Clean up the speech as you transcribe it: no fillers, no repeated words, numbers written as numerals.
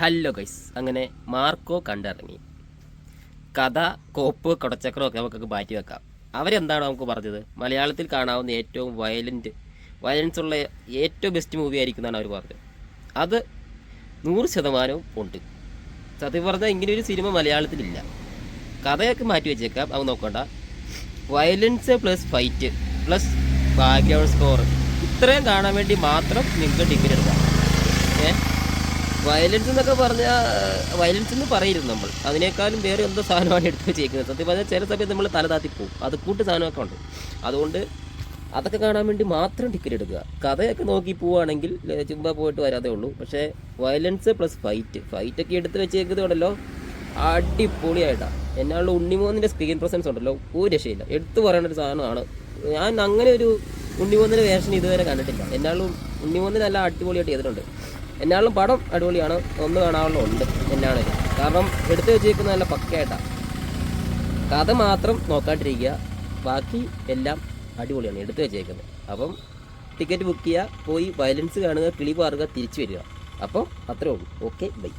Hello guys, അങ്ങനെ Marco കണ്ടിറങ്ങി. കഥ, കോപ്പ്, കൊടച്ചക്രം ഒക്കെ നമുക്കൊക്കെ മാറ്റി വെക്കാം. അവരെന്താണ് നമുക്ക് പറഞ്ഞത്? മലയാളത്തിൽ കാണാവുന്ന ഏറ്റവും വയലൻസ് ഉള്ള ഏറ്റവും ബെസ്റ്റ് മൂവി ആയിരിക്കും എന്നാണ് അവർ പറഞ്ഞത്. അത് 100% ഉണ്ട്. സത്യം പറഞ്ഞാൽ ഇങ്ങനെയൊരു സിനിമ മലയാളത്തിലില്ല. കഥയൊക്കെ മാറ്റി വെച്ചേക്കാം, അത് നോക്കണ്ട. Violence plus fight plus background score, ഇത്രയും കാണാൻ വേണ്ടി മാത്രം നിങ്ങൾക്ക് ടിക്കറ്റ് എടുക്കാം. വയലൻസ് എന്നൊക്കെ പറഞ്ഞാൽ വയലൻസ് എന്ന് പറയരുത് നമ്മൾ. അതിനേക്കാളും വേറെ എന്തോ സാധനമാണ് എടുത്ത് വെച്ചേക്കുന്നത്. സത്യം പറഞ്ഞാൽ ചില സമയത്ത് നമ്മൾ തലതാത്തിപ്പോവും. അത് കൂട്ട് സാധനമൊക്കെ ഉണ്ട്. അതുകൊണ്ട് അതൊക്കെ കാണാൻ വേണ്ടി മാത്രം ടിക്കറ്റ് എടുക്കുക. കഥയൊക്കെ നോക്കി പോവുകയാണെങ്കിൽ ചുമ്മാ പോയിട്ട് വരാതെ ഉള്ളൂ. പക്ഷേ വയലൻസ് പ്ലസ് ഫൈറ്റൊക്കെ എടുത്ത് വെച്ചേക്കുന്നത് ഉണ്ടല്ലോ, അടിപൊളിയായിട്ടാണ്. എന്നാലുള്ള ഉണ്ണിമോന്നിൻ്റെ സ്ക്രീൻ പ്രസൻസ് ഉണ്ടല്ലോ, ഒരു രക്ഷയില്ല. എടുത്തു പറയേണ്ട ഒരു സാധനമാണ്. ഞാൻ അങ്ങനെ ഒരു ഉണ്ണിമോന്നിൻ്റെ വേർഷൻ ഇതുവരെ കണ്ടിട്ടില്ല. എന്നാലും ഉണ്ണിമോന്നിന് നല്ല അടിപൊളിയായിട്ട് ചെയ്തിട്ടുണ്ട്. എന്നാലും പടം അടിപൊളിയാണ്, ഒന്ന് കാണാനുള്ള ഉണ്ട് എന്നാണേലും. കാരണം എടുത്തു വെച്ചേക്കുന്നത് നല്ല പക്കയായിട്ടാണ്. കഥ മാത്രം നോക്കാണ്ടിരിക്കുക, ബാക്കി എല്ലാം അടിപൊളിയാണ് എടുത്തു വെച്ചേക്കുന്നത്. അപ്പം ടിക്കറ്റ് ബുക്ക് ചെയ്യുക, പോയി വയലൻസ് കാണുക, കിളി പാറുക, തിരിച്ചു വരിക. അപ്പം അത്രേ ഉള്ളൂ. Okay, by.